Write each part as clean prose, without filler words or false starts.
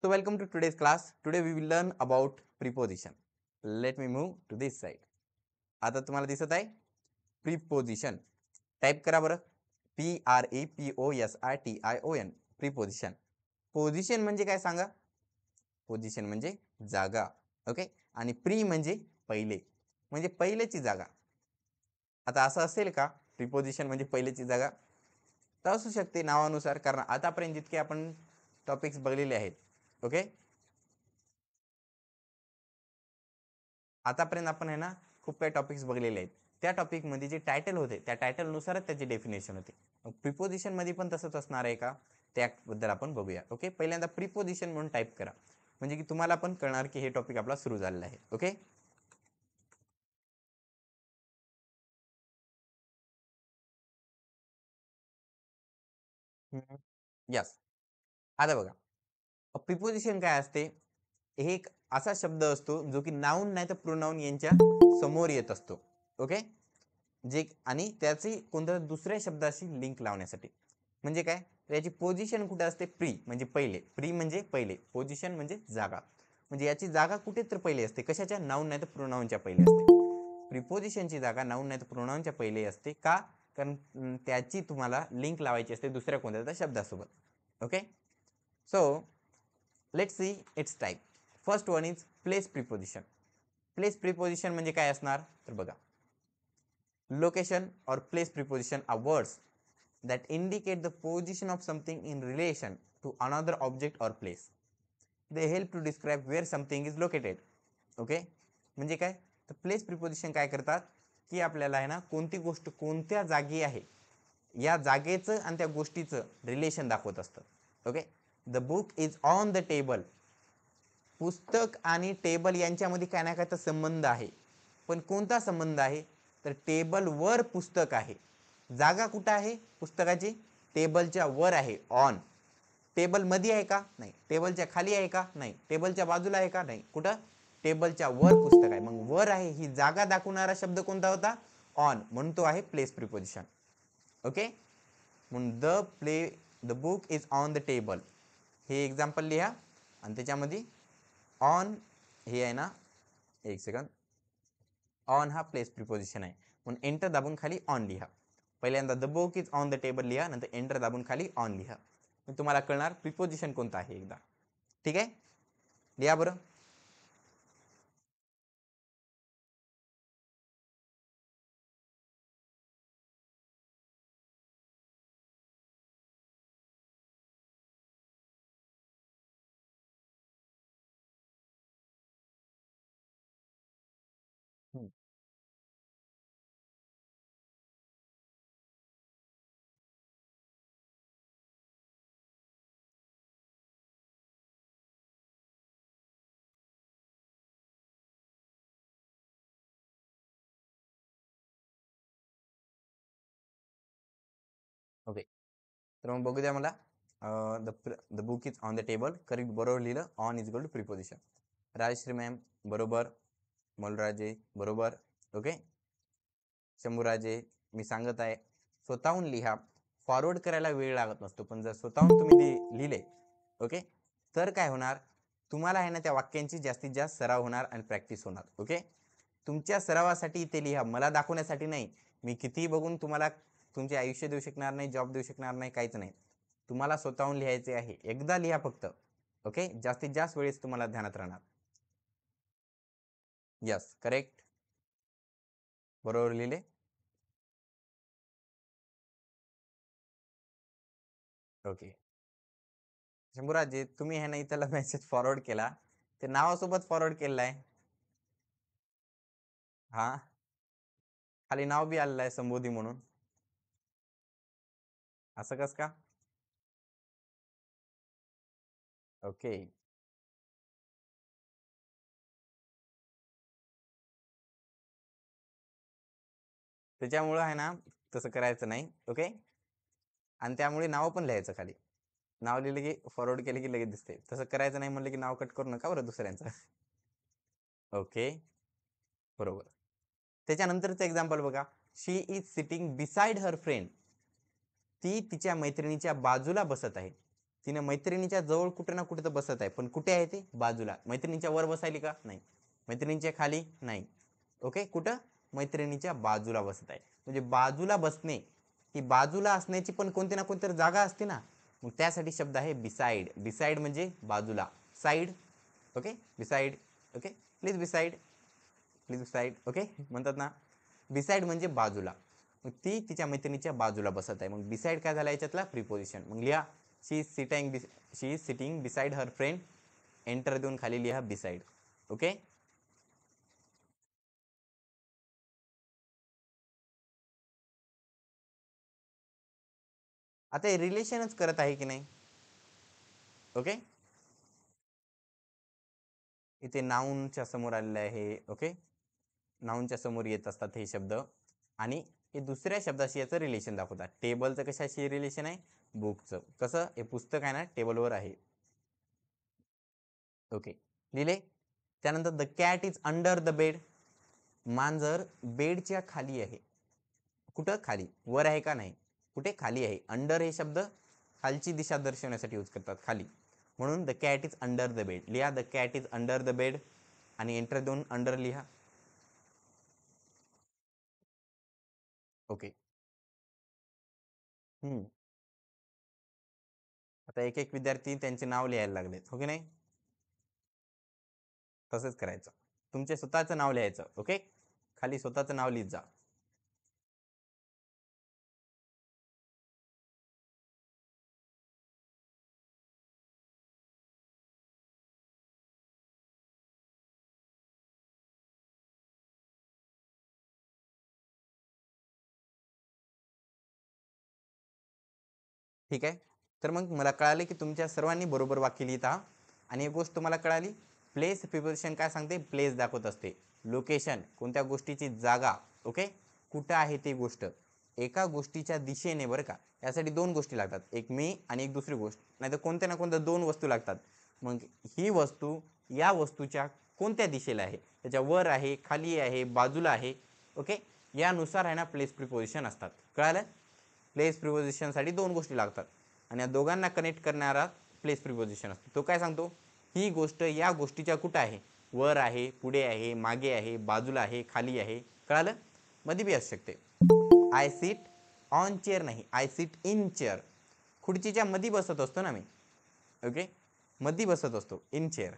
So welcome to today's class. Today we will learn about preposition. Let me move to this side. आता तुम्हाला दिसत आहे preposition. Type करा बरं. PREPOSITION. Preposition. Position म्हणजे काय सांगा? पोझिशन म्हणजे जागा. ओके. आणि प्री म्हणजे पहिले, म्हणजे पहिलेची जागा. आता असं असेल का प्रीपोजिशन म्हणजे पहिलेची जागा? तर असू शकते नावानुसार, कारण आतापर्यंत जितके आपण टॉपिक्स बघलेले आहेत. ओके. आतापर्यंत आपण आहे ना खूप काही टॉपिक्स बघलेले आहेत. त्या टॉपिकमध्ये जे टायटल होते त्या टायटलनुसारच त्याची डेफिनेशन होते. प्रिपोजिशन मध्ये पण तसंच असणार आहे का, त्याबद्दल आपण बघूया. ओके. पहिल्यांदा प्रिपोजिशन म्हणून टाईप करा, म्हणजे की तुम्हाला पण कळणार की हे टॉपिक आपला सुरू झालेला आहे. ओके. यस. आता बघा, प्रिपोजिशन काय असते? हे एक असा शब्द असतो जो की नाऊन नाही तर प्रोनाऊन यांच्या समोर येत असतो. ओके. जे आणि त्याची कोणत्या दुसऱ्या शब्दाशी लिंक लावण्यासाठी. म्हणजे काय, याची पोझिशन कुठे असते? प्री म्हणजे पहिले. प्री म्हणजे पहिले, पोझिशन म्हणजे जागा. म्हणजे याची जागा कुठे तर पहिले असते. कशाच्या? नाऊन नाही तर प्रोनाऊनच्या पहिले असते. प्रिपोजिशनची जागा नाऊन नाही तर प्रोनाऊनच्या पहिले असते. का? कारण त्याची तुम्हाला लिंक लावायची असते दुसऱ्या कोणत्या शब्दासोबत. Okay. So let's see its type. First one is place preposition. Place preposition म्हणजे काय असणार तर बघा, location or place preposition are words that indicate the position of something in relation to another object or place. They help to describe where something is located. Okay. म्हणजे काय तर place preposition काय करतात की आपल्याला आहे ना कोणती गोष्ट कोणत्या जागी आहे या जागेचं आणि त्या गोष्टीचं रिलेशन दाखवत असतं. Okay. The book is on the table. पुस्तक आणि टेबल यांच्यामध्ये काय ना काय तर संबंध आहे, पण कोणता संबंध आहे तर टेबलवर पुस्तक आहे. जागा कुठं आहे पुस्तकाची? टेबलच्या वर आहे, ऑन. टेबल मध्ये आहे का? नाही. टेबलच्या खाली आहे का? नाही. टेबलच्या बाजूला आहे का? नाही. कुठं? टेबलच्या वर पुस्तक आहे. मग वर आहे ही जागा दाखवणारा शब्द कोणता होता? ऑन. म्हणून तो आहे प्लेस प्रिपोजिशन. ओके. म्हणून the book is on the table हे एक्झाम्पल लिहा आणि त्याच्यामध्ये ऑन हे आहे ना, एक सेकंड, ऑन हा प्लेस प्रिपोजिशन आहे. म्हणून एंटर दाबून खाली ऑन लिहा. पहिल्यांदा the book is on the table लिहा, नंतर एंटर दाबून खाली ऑन लिहा. मग तुम्हाला कळणार प्रिपोजिशन कोणतं आहे एकदा. ठीक आहे, लिहा बरं. ओके. तर मग बघू द्या मला. The book is on the table correct, बरोबर लिहिलं. On is equal to preposition. Rajshree ma'am बरोबर, मलराजे बरोबर. ओके. शंभूराजे मी सांगत आहे स्वतःहून लिहा. फॉरवर्ड करायला वेळ लागत नसतो, पण जर स्वतःहून तुम्ही लिहिले ओके तर काय होणार, तुम्हाला आहे ना त्या वाक्यांची जास्तीत जास्त सराव होणार आणि प्रॅक्टिस होणार. ओके. तुमच्या सरावासाठी ते लिहा, मला दाखवण्यासाठी नाही. मी कितीही बघून तुम्हाला तुमचे आयुष्य देऊ शकणार नाही, जॉब देऊ शकणार नाही, काहीच नाही. तुम्हाला स्वतःहून लिहायचे आहे. एकदा लिहा फक्त. ओके. जास्तीत जास्त वेळेस तुम्हाला ध्यानात राहणार. यस करेक्ट, बरोबर लिहिले. ओके. शंभूराजे तुम्ही आहे ना त्याला मेसेज फॉरवर्ड केला, ते नावासोबत फॉरवर्ड केलेला आहे. हा, खाली नाव बी आलेलं आहे संबोधी म्हणून. असं कस का? ओके. त्याच्यामुळं आहे ना तसं करायचं नाही. ओके. आणि त्यामुळे नाव पण लिहायचं खाली. नाव लिहिलं की फॉरवर्ड केलं की लगेच दिसते. तसं करायचं नाही म्हणलं की नाव कट करू नका बरं दुसऱ्यांचं. ओके. बरोबर. त्याच्यानंतरचं एक्झाम्पल बघा. She is sitting beside her friend. ती तिच्या मैत्रिणीच्या बाजूला बसत आहे. तिने मैत्रिणीच्या जवळ कुठे ना कुठे तर बसत आहे, पण कुठे आहे ते? बाजूला. मैत्रिणीच्या वर बसायली का? नाही. मैत्रिणीच्या खाली? नाही. ओके, कुठं? मैत्रिणीच्या बाजूला बसत आहे. म्हणजे बाजूला बसणे ही बाजूला असण्याची पण कोणती ना कोणती जागा असते ना, मग त्यासाठी शब्द आहे बिसाइड. बिसाइड म्हणजे बाजूला, side. Okay, beside. Okay, please beside, please beside. Okay म्हणतात ना, बिसाइड म्हणजे बाजूला. मग ती तिच्या मैत्रिणीच्या बाजूला बसत आहे. मग बिसाइड काय झाला याच्यातला? प्रिपोजिशन. मग लिहा she is sitting beside her friend. Enter देऊन खाली लिहा बिसाइड. ओके. आता हे रिलेशनच करत आहे की नाही? ओके, इथे नाऊनच्या समोर आलेलं आहे. ओके, नाऊनच्या समोर येत असतात हे शब्द, आणि हे दुसऱ्या शब्दाशी याचं रिलेशन दाखवतात. टेबलचं कशाशी रिलेशन आहे? बुकचं. कसं? हे पुस्तक आहे ना, टेबलवर आहे. ओके, लिहिले. त्यानंतर the cat is under the bed. मांजर बेडच्या खाली आहे. कुठं? खाली. वर आहे का? नाही. कुठे? खाली आहे. अंडर हे शब्द खालची दिशा दर्शवण्यासाठी यूज करतात, खाली. म्हणून the cat is under the bed. लिहा the cat is under the bed, आणि एंटर देऊन अंडर लिहा. ओके. आता एक एक विद्यार्थी त्यांचे नाव लिहायला लागलेत, हो की नाही? तसंच करायचं. तुमचे स्वतःचं नाव लिहायचं. ओके, खाली स्वतःचं नाव लिहित जा. ठीक आहे. तर मग मला कळाले की तुमच्या सर्वांनी बरोबर वाक्य लिहित आहात. आणि एक गोष्ट तुम्हाला कळाली, प्लेस प्रिपोजिशन काय सांगते? प्लेस दाखवत असते, लोकेशन, कोणत्या गोष्टीची जागा. ओके, कुठं आहे ती गोष्ट, एका गोष्टीच्या दिशेने. बरं का, यासाठी दोन गोष्टी लागतात, एक मी आणि एक दुसरी गोष्ट, नाही तर कोणत्या ना कोणत्या दोन वस्तू लागतात. मग ही वस्तू या वस्तूच्या कोणत्या दिशेला आहे, त्याच्या वर आहे, खाली आहे, बाजूला आहे. ओके, यानुसार आहे ना प्लेस प्रिपोजिशन असतात. कळालं? प्लेस प्रिपोजिशनसाठी दोन गोष्टी लागतात, आणि या दोघांना कनेक्ट करणारा प्लेस प्रिपोजिशन असतो. तो काय सांगतो? ही गोष्ट या गोष्टीच्या कुठं आहे? वर आहे, पुढे आहे, मागे आहे, बाजूला आहे, खाली आहे. कळालं? मध्ये बी असू शकते. आय सीट ऑन चेअर नाही, आय सीट इन चेअर. खुर्चीच्या मध्ये बसत असतो ना मी. ओके, मध्ये बसत असतो, इन चेअर,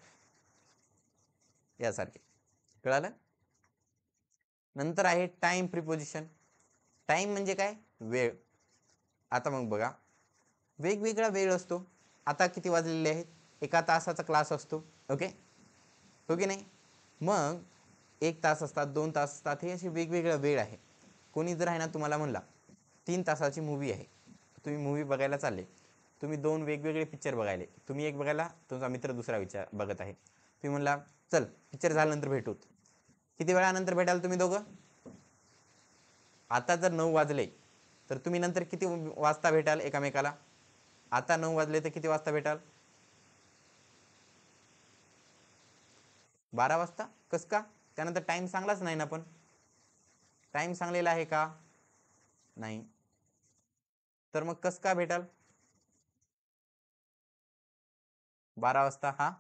यासारखे. कळालं? नंतर आहे टाइम प्रिपोजिशन. टाइम म्हणजे काय? वेळ. आता मग बघा, वेगवेगळा वेळ असतो. आता किती वाजलेले आहेत? एका तासाचा क्लास असतो. ओके, हो की नाही? मग 1 तास असतात, 2 तास असतात, हे असे वेगवेगळा वेळ आहे. कोणी जर आहे ना तुम्हाला म्हणला 3 तासाची मूवी आहे, तुम्ही मूवी बघायला चालले, तुम्ही दोन वेगवेगळे पिक्चर बघायले, तुम्ही एक बघायला, तुमचा मित्र दुसरा विचार बघत आहे. तुम्ही म्हणला चल पिक्चर झाल्यानंतर भेटूत. किती वेळानंतर भेटाल तुम्ही दोघं? आता जर 9 वाजले तर तुम्ही नंतर किती वाजता भेटाल एकामेकाला? आता 9 वाजले तर किती वाजता भेटाल? 12 वाजता. कस का? त्यानंतर टाइम सांगलाच नाही ना. पण टाइम सांगलेला आहे का? नाही. तर मग कस का भेटाल? 12 वाजता. हा,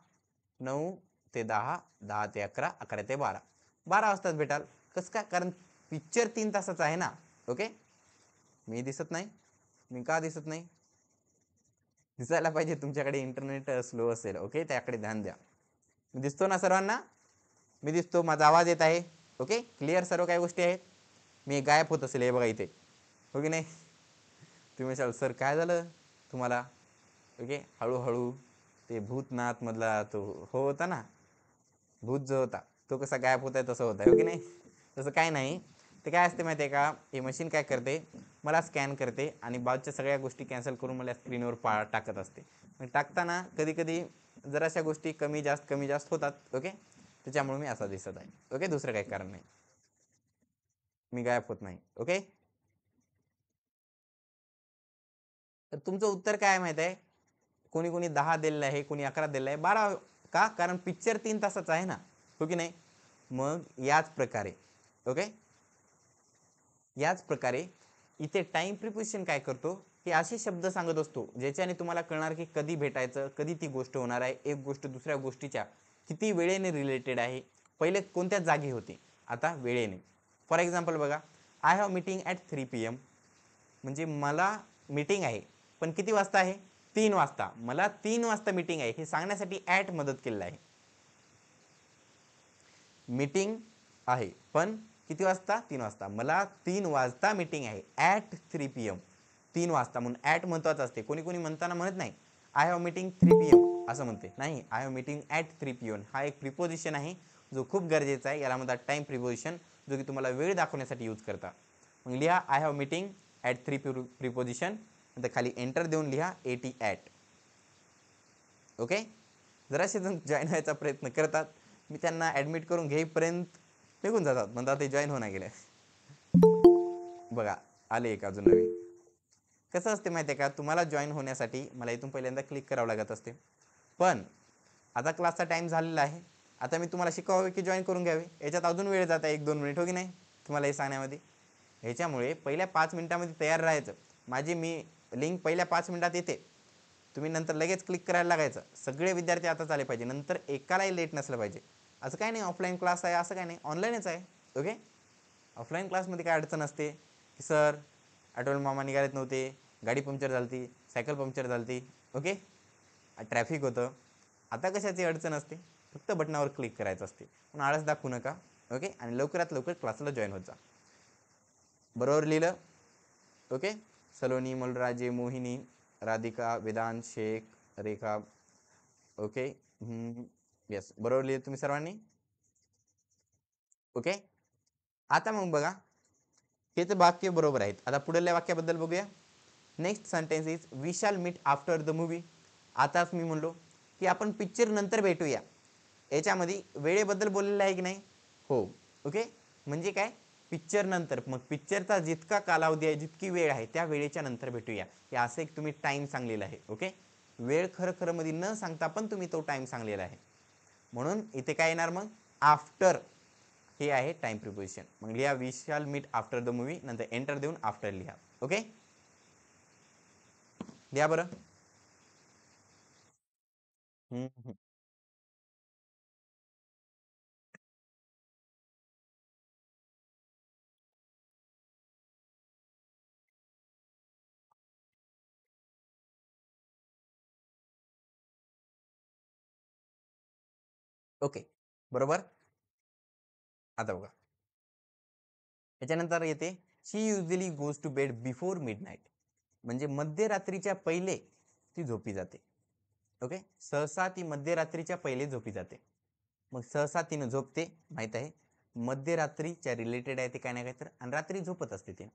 9 ते 10, 10 ते 11, 11 ते 12, 12 वाजताच भेटाल. कस का? कारण पिक्चर 3 तासाचा आहे ना. ओके, मी दिसत नाही. मी का दिसत नाही? दिसायला पाहिजे, तुमच्याकडे इंटरनेट स्लो असेल. ओके, त्याकडे ध्यान द्या. मी दिसतो ना सर्वांना? मी दिसतो, माझा आवाज येत आहे. ओके, क्लिअर सर्व काही गोष्टी आहेत. मी गायब होत असेल हे बघा इथे, हो की नाही? तुम्ही म्हणाल सर काय झालं तुम्हाला? ओके, हळूहळू ते भूतनाथ मधला तो हो होता ना, भूत जो होता तो कसा गायब होत आहे तसं होत आहे, हो की नाही? तसं काय नाही. ते काय असते माहिती आहे का? हे मशीन काय करते, मला स्कॅन करते आणि बाजूच्या सगळ्या गोष्टी कॅन्सल करून मला स्क्रीनवर टाकत असते. मग टाकताना कधी कधी जराशा गोष्टी कमी जास्त होतात. ओके, त्याच्यामुळे मी असा दिसत आहे. ओके, दुसरं काही कारण नाही, मी गायब होत नाही. ओके, तर तुमचं उत्तर काय माहिती आहे? कोणी कोणी 10 दिलेलं आहे, कोणी 11 दिलेलं आहे, 12 का? कारण पिक्चर 3 तासाचा आहे ना, हो की नाही? मग याच प्रकारे, ओके, याच प्रकारे इथे टाइम प्रिपोजिशन काय करतो? हे असे शब्द सांगत असतो ज्याच्याने तुम्हाला कळणार की कधी भेटायचं, कधी ती गोष्ट होणार आहे, एक गोष्ट दुसऱ्या गोष्टीच्या किती वेळेने रिलेटेड आहे, पहिले कोणत्या जागी होते, आता वेळेने. फॉर एक्झाम्पल बघा, I have meeting at 3 PM, म्हणजे मला मीटिंग आहे, पण किती वाजता आहे, 3 वाजता. मला 3 वाजता मीटिंग आहे हे सांगण्यासाठी ॲट मदत केलेलं आहे. मीटिंग आहे पण किती वाजता, 3 वाजता. मला 3 वाजता मीटिंग आहे, ॲट 3 PM, 3 वाजता. म्हणून ॲट महत्वाचं असते. कोणी कोणी म्हणताना म्हणत नाही आय हॅव मीटिंग 3 PM असं म्हणते, नाही, I have meeting at 3 PM हा एक प्रिपोजिशन आहे जो खूप गरजेचा आहे. याला म्हणतात टाइम प्रिपोजिशन, जो की तुम्हाला वेळ दाखवण्यासाठी यूज करता. मग लिहा I have meeting at 3 preposition, नंतर खाली एंटर देऊन लिहा AT ॲट. ओके. जराशे जण जॉईन व्हायचा प्रयत्न करतात, मी त्यांना ॲडमिट करून घेईपर्यंत निघून जातात, म्हणतात ते जॉईन होणार गेले. बघा आले एक अजून नवीन. कसं असते माहिती आहे का, तुम्हाला जॉईन होण्यासाठी मला इथून पहिल्यांदा क्लिक करावं लागत असते, पण आता क्लासचा टाईम झालेला आहे. आता मी तुम्हाला शिकवावे की जॉईन करून घ्यावे, याच्यात अजून वेळ जात आहे 1-2 मिनिट, हो की नाही तुम्हाला हे सांगण्यामध्ये. ह्याच्यामुळे पहिल्या 5 मिनिटामध्ये तयार राहायचं. मी लिंक पहिल्या 5 मिनिटात येते, तुम्ही नंतर लगेच क्लिक करायला लागायचं. सगळे विद्यार्थी आताच आले पाहिजे, नंतर एकालाही लेट नसलं पाहिजे. असं काय नाही ऑफलाईन क्लास आहे असं काय नाही, ऑनलाईनच आहे. ओके. ऑफलाईन क्लासमध्ये काय अडचण असते की सर आठवल मामा निघालेत नव्हते, गाडी पंक्चर झाली, सायकल पंक्चर झाली, ओके, ट्रॅफिक होतं. आता कशाची अडचण असते, फक्त बटनावर क्लिक करायचं असते. पण आळस दाखवू नका. ओके. आणि लवकरात लवकर क्लासला जॉईन होत जा. बरोबर लिहिलं. ओके. सलोनी, मलराजे, मोहिनी, राधिका, वेदांत, शेख, रेखा. ओके. यस, बरोबर लिहिलं तुम्ही सर्वांनी. ओके. आता मग बघा, हे तर वाक्य बरोबर आहेत. आता पुढल्या वाक्याबद्दल बघूया. Next sentence is we shall meet after the movie. आताच मी म्हणलो की आपण पिक्चर नंतर भेटूया. याच्यामध्ये वेळेबद्दल बोललेलं आहे की नाही, हो. ओके. म्हणजे काय, पिक्चर नंतर. मग पिक्चरचा जितका कालावधी आहे, जितकी वेळ आहे, त्या वेळेच्या नंतर भेटूया, हे असं एक तुम्ही टाइम सांगलेला आहे. ओके. वेळ खरं खरं मध्ये न सांगता पण तुम्ही तो टाइम सांगलेला आहे, म्हणून इथे काय येणार मग, आफ्टर हे आहे टाइम प्रिपोजिशन. मग लिहा we shall meet after the movie, नंतर एंटर देऊन आफ्टर लिहा. ओके. लिहा बरं. ओके, बरोबर. आता बघा, याच्यानंतर येते she usually goes to bed before midnight, म्हणजे मध्यरात्रीच्या पहिले ती झोपी जाते. ओके. सहसा ती मध्यरात्रीच्या पहिले झोपी जाते. मग सहसा तिनं झोपते माहित आहे, मध्यरात्रीच्या रिलेटेड आहे ते काय नाही काय तर, आणि रात्री झोपत असते ती.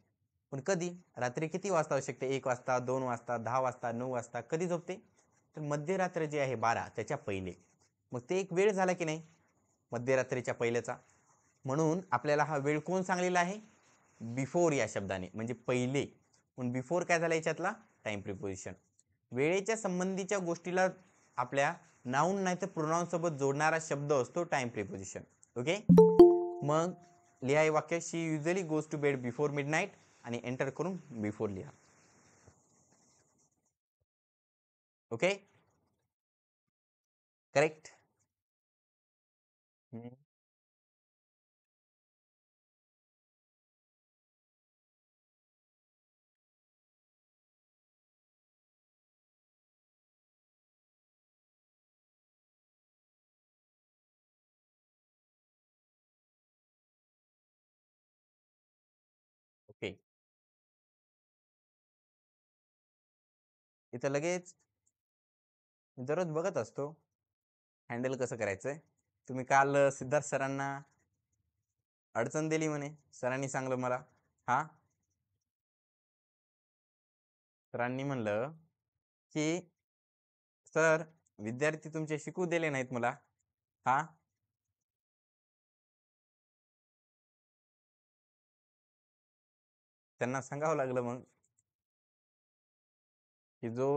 पण कधी, रात्री किती वाजता असू शकते, 1 वाजता, 2 वाजता, 10 वाजता, 9 वाजता, कधी झोपते, तर मध्यरात्र जे आहे 12 त्याच्या पहिले. मग ते एक वेळ झाला की नाही मध्यरात्रीच्या पहिल्याचा, म्हणून आपल्याला हा वेळ कोण सांगलेला आहे, बिफोर या शब्दाने, म्हणजे पहिले. पण बिफोर काय झाला याच्यातला, टाइम प्रिपोजिशन. वेळेच्या संबंधीच्या गोष्टीला आपल्या नाउन नाही तर प्रोनाउन सोबत जोडणारा शब्द असतो टाइम प्रिपोजिशन. ओके. मग लिहा हे वाक्य, she usually goes to bed before midnight, आणि एंटर करून बिफोर लिहा. ओके. करेक्ट. ओके. इथं लगेच दररोज बघत असतो हँडल कसं करायचंय. तुम्ही काल सिद्धार्थ सरांना अडचण दिली म्हणे, सरांनी सांगलं मला. हा, सरांनी म्हणलं की सर विद्यार्थी तुमचे शिकू दिले नाहीत मला. हा, त्यांना सांगावं लागलं मग की जो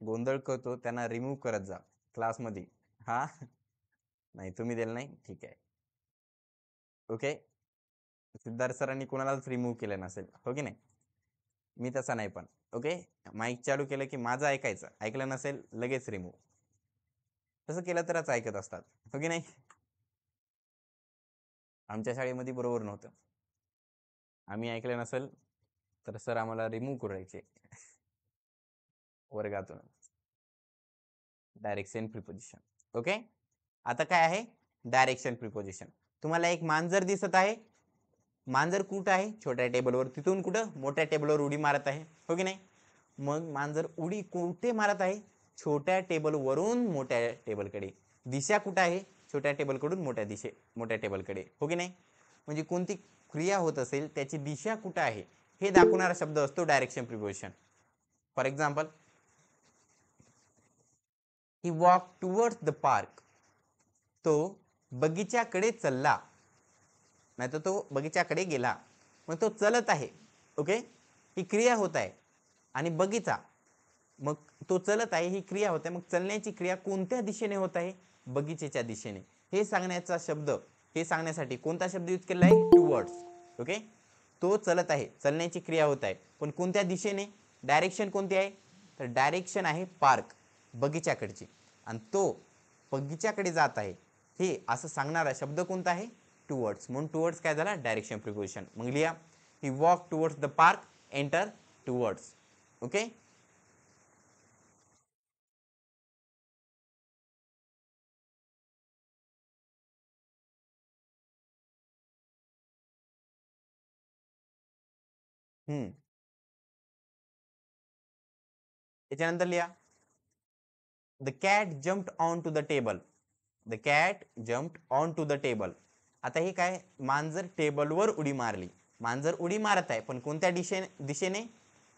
गोंधळ करतो त्यांना रिमूव्ह करत जा क्लासमध्ये. हा, नाही तुम्ही दिलं नाही, ठीक आहे. ओके. सिद्धार्थ सरांनी कोणालाच रिमूव्ह केलं नसेल, हो की नाही, मी तसा नाही. पण ओके, माईक चालू केलं की माझं ऐकायचं, ऐकलं नसेल लगेच रिमूव्ह. तसं केलं तरच ऐकत असतात, हो की नाही? आमच्या शाळेमध्ये बरोबर नव्हतं. आम्ही ऐकलं नसेल तर सर आम्हाला रिमूव्ह करायचे वर्गातून. Direction preposition. ओके, आता काय आहे डायरेक्शन प्रिपोजिशन. तुम्हाला एक मांजर दिसत आहे. मांजर कुठं आहे? छोट्या टेबलवर. तिथून कुठं? मोठ्या टेबलवर उडी मारत आहे, हो की नाही? मग मांजर उडी कुठे मारत आहे? छोट्या टेबलवरून मोठ्या टेबलकडे. दिशा कुठं आहे? छोट्या टेबलकडून मोठ्या टेबलकडे, हो की नाही? म्हणजे कोणती क्रिया होत असेल त्याची दिशा कुठं आहे हे दाखवणारा शब्द असतो direction preposition. For example, he walk towards the park. तो बगीच्याकडे चालला, नाही तर तो बगीच्याकडे गेला. मग तो चलत आहे, ओके, ही क्रिया होत आहे. आणि बगीचा, मग तो चलत आहे ही क्रिया होत आहे. मग चलण्याची क्रिया कोणत्या दिशेने होत आहे? बगीचेच्या दिशेने. हे सांगण्याचा शब्द, हे सांगण्यासाठी कोणता शब्द यूज केलेला आहे? टुवर्ड्स. ओके, तो चलत आहे, चलण्याची क्रिया होत आहे, पण कोणत्या दिशेने? डायरेक्शन कोणती आहे? तर डायरेक्शन आहे पार्क, बगीच्याकडची. आणि तो बगीच्याकडे जात आहे हे असं सांगणारा शब्द कोणता आहे? टुवर्ड्स. म्हणून टुवर्ड्स काय झाला? Direction preposition. मग लिहा, he walk towards the park, enter towards. Okay, त्याच्यानंतर लिहा, the cat jumped on to the table. The cat jumped on to the table. आता हे काय? मांजर टेबलवर उडी मारली. मांजर उडी मारत आहे, पण कोणत्या दिशेने?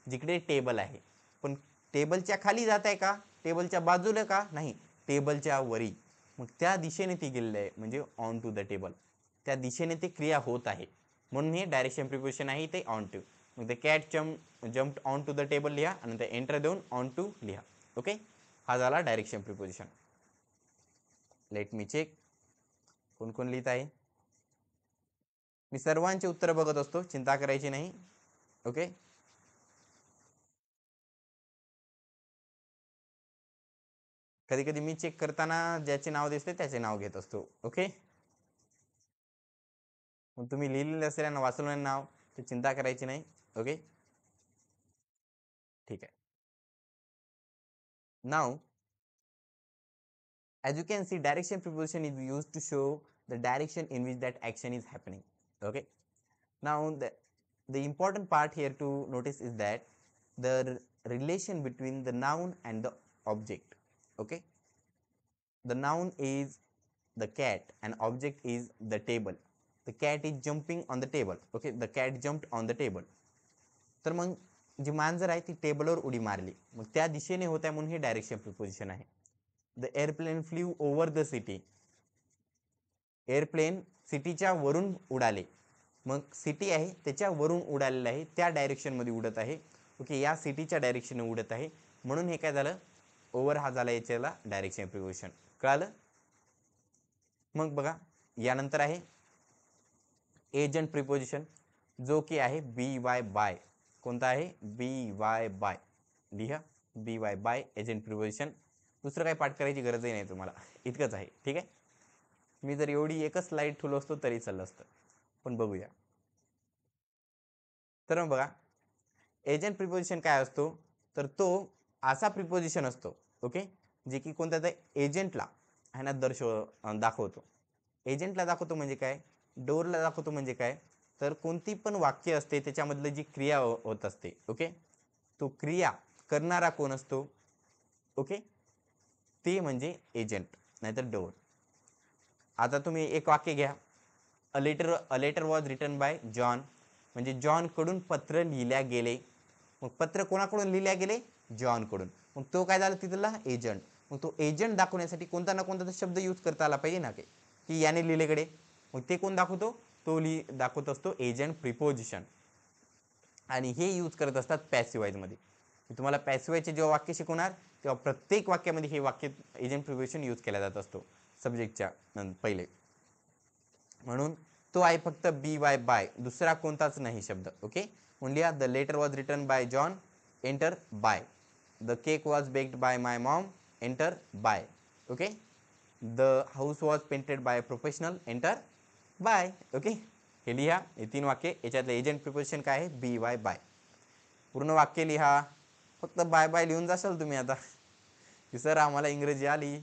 जिकडे टेबल आहे. पण टेबलच्या खाली जात आहे का? टेबलच्या बाजूला का? नाही, टेबलच्या वरी. मग त्या दिशेने ती गेलेली आहे, म्हणजे ऑन टू द टेबल. त्या दिशेने ती क्रिया होत आहे, म्हणून हे डायरेक्शन प्रिपोजिशन आहे ते ऑन टू. मग the cat jumped on to the table लिहा आणि ते एंटर देऊन ऑन टू लिहा. ओके, हा झाला direction preposition. Let me check कोण कोण लिहित आहे. मी सर्वांचे उत्तर बघत असतो, चिंता करायची नाही. ओके, कधी कधी मी चेक करताना ज्याचे नाव दिसते त्याचे नाव घेत असतो. ओके, मग तुम्ही लिहिलेले असेल आणि वाचलेलं नाव, तर चिंता करायची नाही. ओके, ठीक आहे. नाव, as you can see, direction preposition is used to show the direction in which that action is happening. Okay, now the important part here to notice is that the relation between the noun and the object. Okay, the noun is the cat and object is the table. The cat is jumping on the table. Okay, the cat jumped on the table. तर मग जी मांजर आहे ती टेबलवर उडी मारली, मग त्या दिशेने होत आहे, म्हणून हे डायरेक्शन प्रिपोजिशन आहे. The airplane flew over the city. Airplane सिटीच्या वरून उडाले. मग सिटी आहे त्याच्या वरून उडालेलं आहे, त्या डायरेक्शनमध्ये उडत आहे. ओके, या सिटीच्या डायरेक्शनने उडत आहे, म्हणून हे काय झालं? ओव्हर हा झाला याच्याला डायरेक्शन प्रिपोजिशन. कळालं? मग बघा, यानंतर आहे एजंट प्रिपोजिशन, जो की आहे बी वाय बाय. कोणता आहे? बी वाय बाय. लिहा, बी वाय बाय एजंट प्रिपोजिशन. दुसरं काही पाठ करायची गरजही नाही तुम्हाला, इतकंच आहे. ठीक आहे, मी जर एवढी एकच स्लाईड ठेवलो असतो तरी चाललं असतं, पण बघूया. तर मग बघा, एजंट प्रिपोजिशन काय असतो? तर तो असा प्रिपोजिशन असतो, ओके, जे की कोणत्या तर एजंटला आहे ना दाखवतो. एजंटला दाखवतो म्हणजे काय? डोरला दाखवतो म्हणजे काय? तर कोणती पण वाक्य असते त्याच्यामधलं जी क्रिया होत असते, ओके, तो क्रिया करणारा कोण असतो? ओके, ते म्हणजे एजंट नाहीतर डोर. आता तुम्ही एक वाक्य घ्या, a letter was written by John. म्हणजे जॉन कडून पत्र लिहिल्या गेले. मग पत्र कोणाकडून लिहिल्या गेले? जॉन कडून. मग तो काय झाला तिथला? एजंट. मग तो एजंट दाखवण्यासाठी कोणता ना कोणता शब्द यूज करता आला पाहिजे ना, की याने लिहिलेकडे. मग ते कोण दाखवतो? तो दाखवत असतो एजंट प्रिपोजिशन. आणि हे यूज करत असतात पॅसिवाईजमध्ये. मी तुम्हाला पॅसिवाईचे जेव्हा वाक्य शिकवणार तेव्हा प्रत्येक वाक्यामध्ये हे वाक्य एजंट प्रिपोजिशन यूज केला जात असतो सब्जेक्टच्या पहिले. म्हणून तो आहे फक्त बी वाय बाय, दुसरा कोणताच नाही शब्द. ओके, म्हणून लिहा, the letter was written by John enter by. The cake was baked by my mom, enter by. Okay. The house was painted by professional, enter by. Okay. हे लिहा. हे 3 वाक्य. याच्यातलं एजंट प्रिपोजिशन काय आहे? बी वाय बाय. पूर्ण वाक्य लिहा. फक्त बाय बाय लिहून जाशाल तुम्ही आता की सर आम्हाला इंग्रजी आली.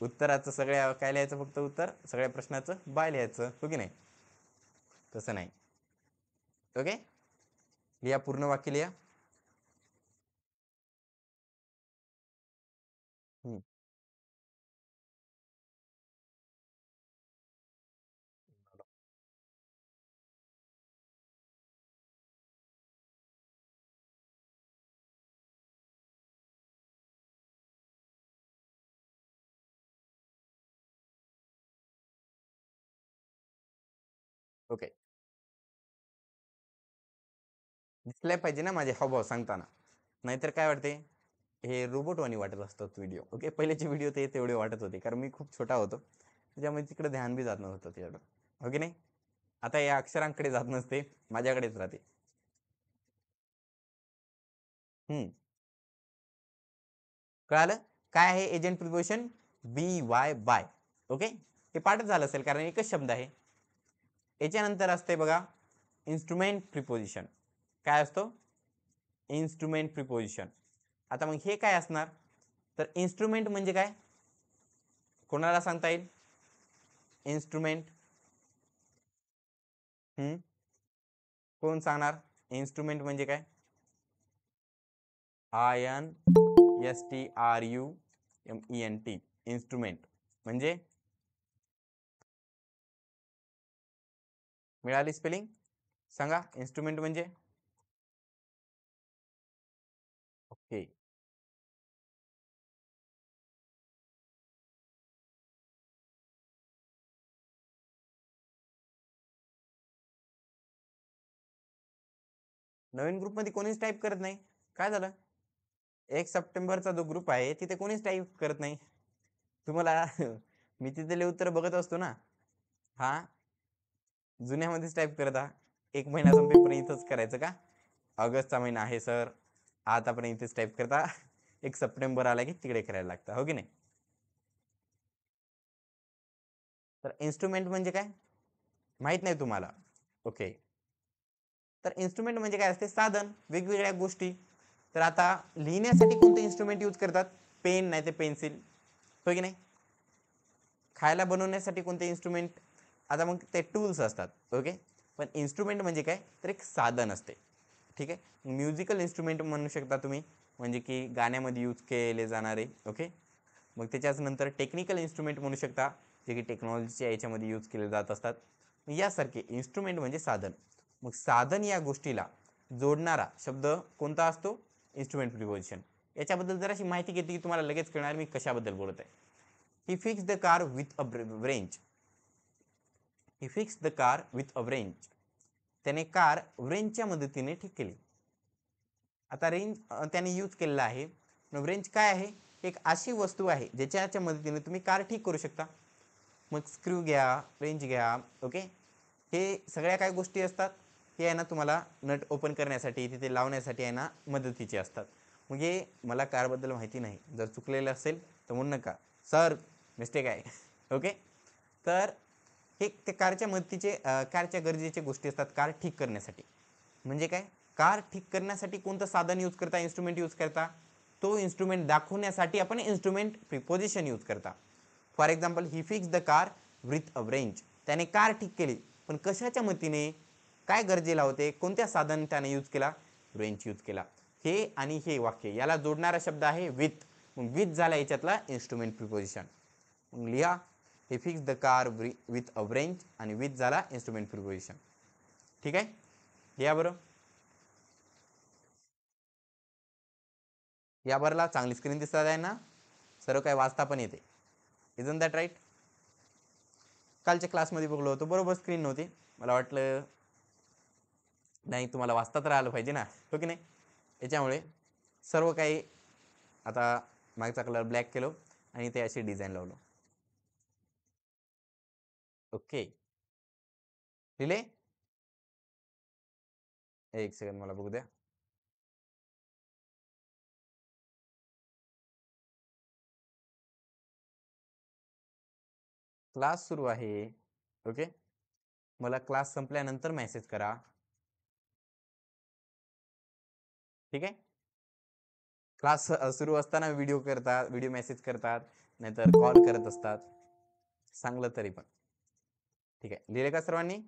उत्तराचं सगळ्या काय लिहायचं? फक्त उत्तर. सगळ्या प्रश्नाचं बाय लिहायचं. हो की नाही? तसं नाही. ओके. लिहा. पूर्ण वाक्य लिहा. ओके. दिसल्या पाहिजे ना माझे हावभाव सांगताना. नाहीतर काय वाटते? हे रोबोटवाणी वाटत असतात व्हिडिओ. ओके. पहिलेचे व्हिडिओ ते तेवढे वाटत होते कारण मी खूप छोटा होतो. त्याच्यामुळे तिकडे ध्यान बी जात नव्हतं त्याच्याकडं. हो की नाही? आता या अक्षरांकडे जात नसते, माझ्याकडेच राहते. कळालं? काय आहे agent preposition? B Y by. Okay. हे पाठच झालं असेल कारण एकच शब्द आहे. याच्यानंतर असते बघा इन्स्ट्रुमेंट प्रिपोजिशन. काय असतो? Instrument preposition. आता मग हे काय असणार? तर इन्स्ट्रुमेंट म्हणजे काय? कोणाला सांगता येईल? इन्स्ट्रुमेंट. कोण सांगणार? इन्स्ट्रुमेंट म्हणजे काय? INSTRUMENT. इन्स्ट्रुमेंट म्हणजे मिळाली स्पेलिंग? सांगा. इन्स्ट्रुमेंट म्हणजे? ओके. नवीन ग्रुपमध्ये कोणीच टाईप करत नाही. काय झालं? 1 सप्टेंबरचा जो ग्रुप आहे तिथे कोणीच टाईप करत नाही. तुम्हाला मी तिथले उत्तर बघत असतो ना. हा, जुन्यामध्येच टाईप करता. 1 महिना संपेपर्यंत इथंच करायचं का? ऑगस्टचा महिना आहे सर, आतापर्यंत इथेच टाईप करता. 1 सप्टेंबर आला की तिकडे करायला लागतं. हो की नाही? तर इन्स्ट्रुमेंट म्हणजे काय माहित नाही तुम्हाला? ओके. तर इन्स्ट्रुमेंट म्हणजे काय असते? साधन, वेगवेगळ्या गोष्टी. तर आता लिहिण्यासाठी कोणते इन्स्ट्रुमेंट यूज करतात? पेन नाही ते पेन्सिल. हो की नाही? खायला बनवण्यासाठी कोणते इन्स्ट्रुमेंट? आता मग ते टूल्स असतात. ओके. पण इन्स्ट्रुमेंट म्हणजे काय? तर एक साधन असते. ठीक आहे. म्युझिकल इन्स्ट्रुमेंट म्हणू शकता तुम्ही, म्हणजे की गाण्यामध्ये यूज केले जाणारे. ओके. मग त्याच्याच नंतर टेक्निकल इन्स्ट्रुमेंट म्हणू शकता, जे की टेक्नॉलॉजीच्या याच्यामध्ये यूज केले जात असतात. यासारखे इन्स्ट्रुमेंट म्हणजे साधन. मग साधन या गोष्टीला जोडणारा शब्द कोणता असतो? Instrument preposition. याच्याबद्दल जराशी माहिती घेतली की तुम्हाला लगेच कळणार मी कशाबद्दल बोलत आहे. He fix the car with a wrench. He fix the car with a wrench. त्याने कार रेंजच्या मदतीने ठीक केली. आता रेंज त्याने यूज केलेला आहे. रेंज काय आहे? एक अशी वस्तू आहे ज्याच्या मदतीने तुम्ही कार ठीक करू शकता. मग स्क्रू घ्या, रेंज घ्या. ओके. हे सगळ्या काय गोष्टी असतात? हे आहे ना तुम्हाला नट ओपन करण्यासाठी, तिथे लावण्यासाठी आहे ना मदतीचे असतात. मग हे मला कारबद्दल माहिती नाही, जर चुकलेलं असेल तर म्हणू नका सर, मिस्टेक आहे. ओके. तर हे ते कारच्या मदतीचे कारच्या गरजेचे गोष्टी असतात कार ठीक करण्यासाठी. म्हणजे काय? कार ठीक करण्यासाठी कोणतं साधन यूज करता? इन्स्ट्रुमेंट यूज करता. तो इन्स्ट्रुमेंट दाखवण्यासाठी आपण इन्स्ट्रुमेंट प्रिपोजिशन यूज करता. For example, he fix the car with a wrench. त्याने कार ठीक केली, पण कशाच्या मतीने? काय गरजेला होते? कोणत्या साधन त्याने यूज केला? रेंज यूज केला. हे आणि हे वाक्य याला जोडणारा शब्द आहे विथ. मग विथ झाला याच्यातला इन्स्ट्रुमेंट प्रिपोजिशन. मग लिहा. हे fix the car with a range आणि विथ झाला इन्स्ट्रुमेंट प्रिपोजिशन. ठीक आहे. लिहा बरं. या बरला चांगली स्क्रीन दिसत आहे ना? सर्व काय वाचता पण येते. Isn't that right? कालच्या क्लासमध्ये बघलो होतो, बरोबर स्क्रीन नव्हती. मला वाटलं नाही तुम्हाला वाचता तर आलं पाहिजे ना. हो की नाही? याच्यामुळे सर्व काही आता मागचा कलर ब्लॅक केलो आणि ते अशी डिझाईन लावलो. ओके. लिहिले? एक सेकंड मला बघू द्या. क्लास सुरू आहे. ओके, मला क्लास संपल्यानंतर मेसेज करा. ठीक आहे. क्लास सुरू असताना व्हिडिओ मेसेज करतात, नाहीतर कॉल करत असतात. सांगलं तरी पण. ठीक आहे, लिहिले का सर्वांनी?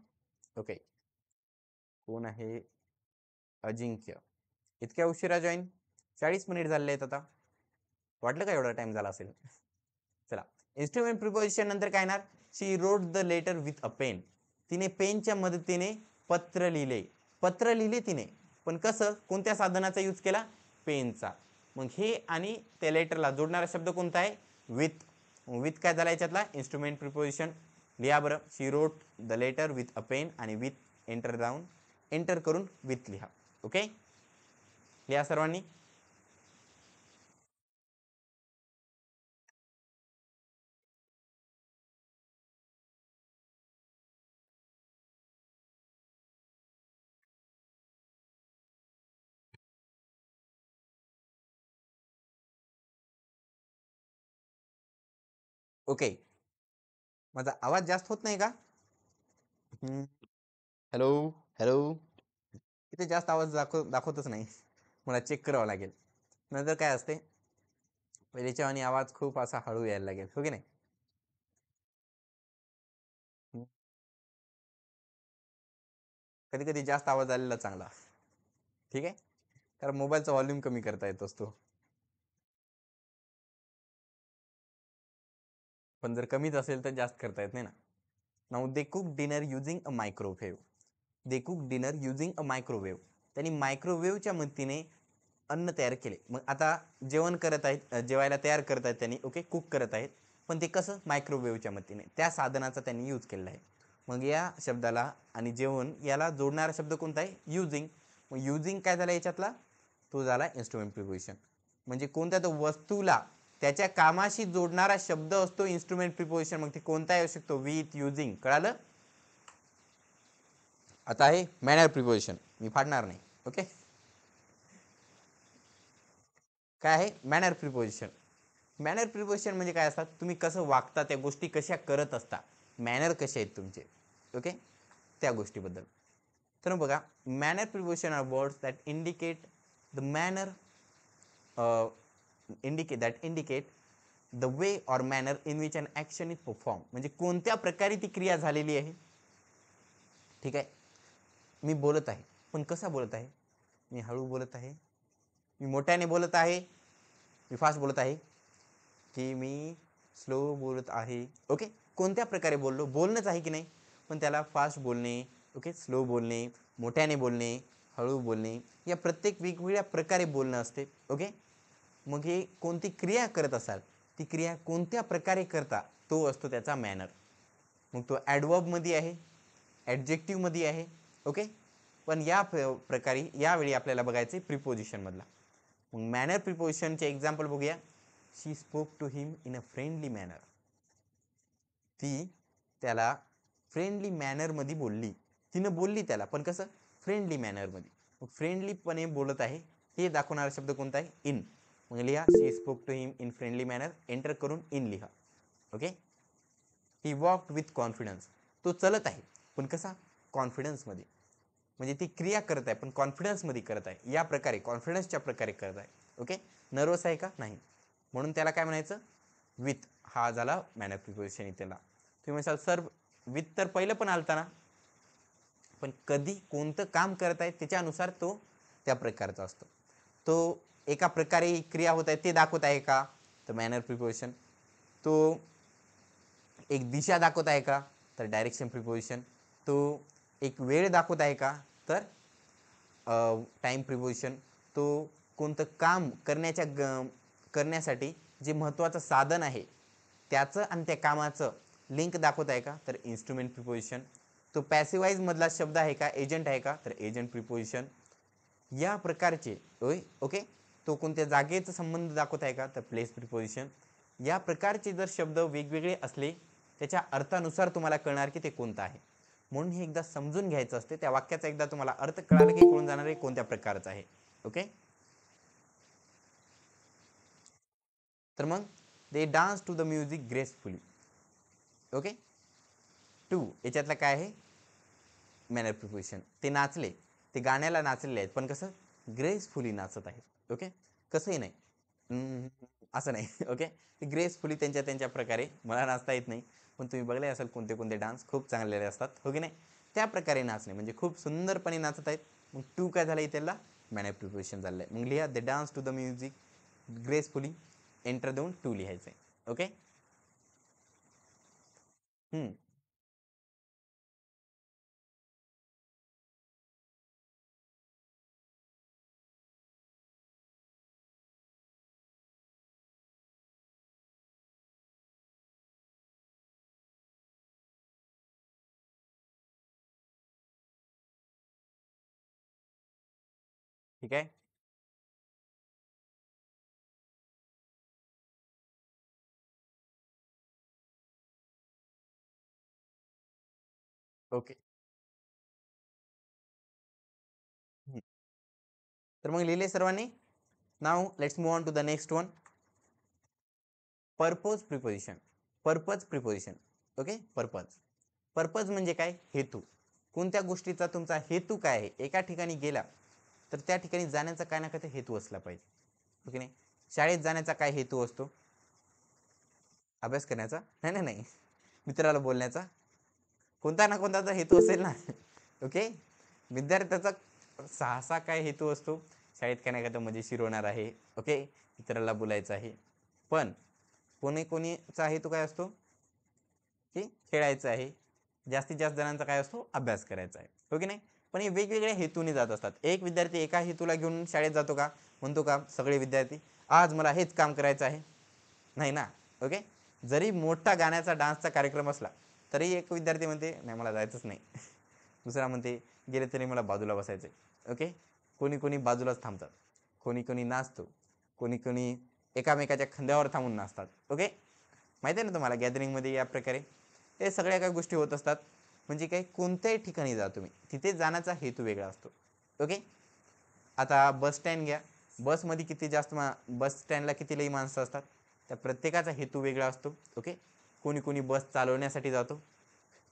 ओके. कोण आहे? अजिंक्य. इतक्या उशिरा जॉईन? 40 मिनिट झाले आहेत आता. वाटलं का एवढा टाइम झाला असेल? चला, इन्स्ट्रुमेंट प्रिपोजिशन नंतर काय येणार? She wrote the letter with a pen. तिने पेनच्या मदतीने पत्र लिहिले. पत्र लिहिले तिने, पण कसं? कोणत्या साधनाचा यूज केला? पेनचा. मग हे आणि त्या लेटरला जोडणारा शब्द कोणता आहे? विथ. विथ काय झाला याच्यातला? Instrument preposition. लिहा बरं. She wrote the letter with a pen आणि विथ एंटर जाऊन एंटर करून विथ लिहा. ओके, लिहा सर्वांनी. ओके, माझा आवाज जास्त होत नाही का? Hello hello. इथे जास्त आवाज दाखवतच नाही. मला चेक करावं लागेल. नंतर काय असते, पहिलेच्या आणि आवाज खूप असा हळू यायला लागेल, हो की नाही? कधी कधी जास्त आवाज आलेला चांगला. ठीक आहे, कारण मोबाईलचा व्हॉल्यूम कमी करता येत असतो. पण जर कमीच असेल तर जास्त करता येत नाही ना. Now they cook dinner using a microwave. They cook dinner using a microwave. त्यांनी मायक्रोवेव्हच्या मदतीने अन्न तयार केले. मग आता जेवण करत आहेत, जेवायला तयार करत आहेत त्यांनी. ओके, कुक करत आहेत, पण ते कसं? मायक्रोवेव्हच्या मदतीने. त्या साधनाचा त्यांनी यूज केलेला आहे. मग या शब्दाला आणि जेवण याला जोडणारा शब्द कोणता आहे? युझिंग. मग युझिंग काय झाला याच्यातला? तो झाला इन्स्ट्रुमेंट प्रिपोजिशन. म्हणजे कोणत्या तो वस्तूला त्याच्या कामाशी जोडणारा शब्द असतो इन्स्ट्रुमेंट प्रिपोजिशन. मग ते कोणता येऊ शकतो? With, using. कळालं? आता आहे मॅनर प्रिपोजिशन. मी फाडणार नाही. ओके, काय आहे मॅनर प्रिपोजिशन? मॅनर प्रिपोजिशन म्हणजे काय असतात? तुम्ही कसं वागता, त्या गोष्टी कशा करत असता, मॅनर कसे आहेत तुमचे. ओके, त्या गोष्टीबद्दल. तर बघा, manner preposition are words that indicate the manner, indicate the way or manner in which an action is perform. म्हणजे कोणत्या प्रकारे ती क्रिया झालेली आहे. ठीक आहे, मी बोलत आहे, पण कसा बोलत आहे? मी हळू बोलत आहे, मी मोठ्याने बोलत आहे, मी फास्ट बोलत आहे, की मी स्लो बोलत आहे. ओके, कोणत्या प्रकारे बोललो? बोलणंच आहे की नाही? पण त्याला फास्ट बोलणे, ओके, स्लो बोलणे, मोठ्याने बोलणे, हळू बोलणे, या प्रत्येक वेगवेगळ्या प्रकारे बोलणं असते. ओके, मग हे कोणती क्रिया करत असाल, ती क्रिया कोणत्या प्रकारे करता, तो असतो त्याचा मॅनर. मग तो ॲडवर्बमध्ये आहे, ॲडजेक्टिव्हमध्ये आहे. ओके, पण या प्रकारे यावेळी आपल्याला बघायचं प्रिपोजिशनमधला. मग मॅनर प्रिपोजिशनचे एक्झाम्पल बघूया. She spoke to him in a friendly manner. ती त्याला फ्रेंडली मॅनरमध्ये बोलली. तिनं बोलली त्याला, पण कसं? फ्रेंडली मॅनरमध्ये. मग फ्रेंडलीपणे बोलत आहे हे दाखवणारा शब्द कोणता आहे? इन. मग लिहा she spoke to him in friendly manner, enter करून इन लिहा. Okay, he walked with confidence. तो चलत आहे, पण कसा? कॉन्फिडन्समध्ये. म्हणजे ती क्रिया करत आहे पण कॉन्फिडन्समध्ये करत आहे, या प्रकारे कॉन्फिडन्सच्या प्रकारे करत आहे. ओके, नर्वस आहे का? नाही. म्हणून त्याला काय म्हणायचं? विथ. हा झाला मॅनर प्रिपोजिशन त्याला. तुम्ही म्हणाल सर विथ तर पहिलं पण आलता ना, पण कधी कोणतं काम करत आहे त्याच्यानुसार तो त्या प्रकारचा असतो. तो एका प्रकारे क्रिया होत आहे ते दाखवत आहे का? तर मॅनर प्रिपोजिशन. तो एक दिशा दाखवत आहे का? तर डायरेक्शन प्रिपोजिशन. तो एक वेळ दाखवत आहे का? तर टाइम प्रिपोजिशन. तो कोणतं काम करण्यासाठी जे महत्त्वाचं साधन आहे त्याचं आणि त्या कामाचं लिंक दाखवत आहे का? तर इन्स्ट्रुमेंट प्रिपोजिशन. तो पॅसिवाईज मधला शब्द आहे का? एजंट आहे का? तर एजंट प्रिपोजिशन. या प्रकारचे ओके, तो कोणत्या जागेचा संबंध दाखवत आहे का? तर प्लेस प्रिपोजिशन. या प्रकारचे जर शब्द वेगवेगळे असले त्याच्या अर्थानुसार तुम्हाला कळणार की ते कोणतं आहे. म्हणून हे एकदा समजून घ्यायचं असते. त्या वाक्याचा एकदा तुम्हाला अर्थ कळाला की कळून जाणार आहे कोणत्या प्रकारचा आहे. ओके, तर मग they dance to the music gracefully. Okay. To याच्यातलं काय आहे, मॅनर प्रिपोजिशन. ते नाचले, ते गाण्याला नाचलेले आहेत, पण कसं ग्रेसफुली नाचत आहेत. ओके, कसंही नाही असं नाही. ओके, ते ग्रेसफुली त्यांच्या त्यांच्या प्रकारे, मला नाचता येत नाही पण तुम्ही बघले असेल कोणते कोणते डान्स खूप चांगलेले असतात, हो की नाही, त्या प्रकारे नाचणे म्हणजे खूप सुंदरपणे नाचत आहेत. मग टू काय झालं, त्याला मॅनर प्रिपोजिशन झालं आहे. मग लिहा, they dance to the music gracefully, enter देऊन टू लिहायचं आहे. ओके. ठीक आहे. ओके. तर मग लिहिले सर्वांनी. नाव let's move on to the next one. Purpose preposition. Purpose preposition. Okay. Purpose, purpose म्हणजे काय, हेतू. कोणत्या गोष्टीचा तुमचा हेतू काय आहे, एका ठिकाणी गेला तर त्या ठिकाणी जाण्याचा काय ना काय हेतू असला पाहिजे. ओके नाही. शाळेत जाण्याचा काय हेतू असतो, अभ्यास करण्याचा, नाही नाही नाही, मित्राला बोलण्याचा, कोणता ना कोणता हेतू असेल ना. ओके. विद्यार्थ्याचा सहासा काय हेतू असतो, शाळेत काय ना काय मजेशीर होणार आहे. ओके, मित्राला बोलायचं आहे. पण कोणी कोणीचा हेतू काय असतो, की खेळायचं आहे. जास्तीत जास्त जणांचा काय असतो, अभ्यास करायचा आहे. हो की नाही. पण हे वेगवेगळ्या हेतूने जात असतात. एक विद्यार्थी एका हेतूला घेऊन शाळेत जातो का, म्हणतो का सगळे विद्यार्थी आज मला हेच काम करायचं आहे, नाही ना. ओके. जरी मोठा गाण्याचा डान्सचा कार्यक्रम असला तरी एक विद्यार्थी म्हणते नाही मला जायचंच नाही. दुसरा म्हणते गेले तरी मला बाजूला बसायचं आहे. ओके. कोणी कोणी बाजूलाच थांबतात, कोणी कोणी नाचतो, कोणी कोणी एकामेकाच्या खांद्यावर थांबून नाचतात. ओके. माहिती आहे ना तुम्हाला, गॅदरिंगमध्ये या प्रकारे हे सगळ्या काही गोष्टी होत असतात. म्हणजे काही कोणत्याही ठिकाणी जा तुम्ही, तिथे जाण्याचा हेतू वेगळा असतो. ओके. आता बस स्टँड घ्या, बसमध्ये किती जास्त बस स्टँडला किती लई माणसं असतात, त्या प्रत्येकाचा हेतू वेगळा असतो. ओके. कोणी कोणी बस चालवण्यासाठी जातो,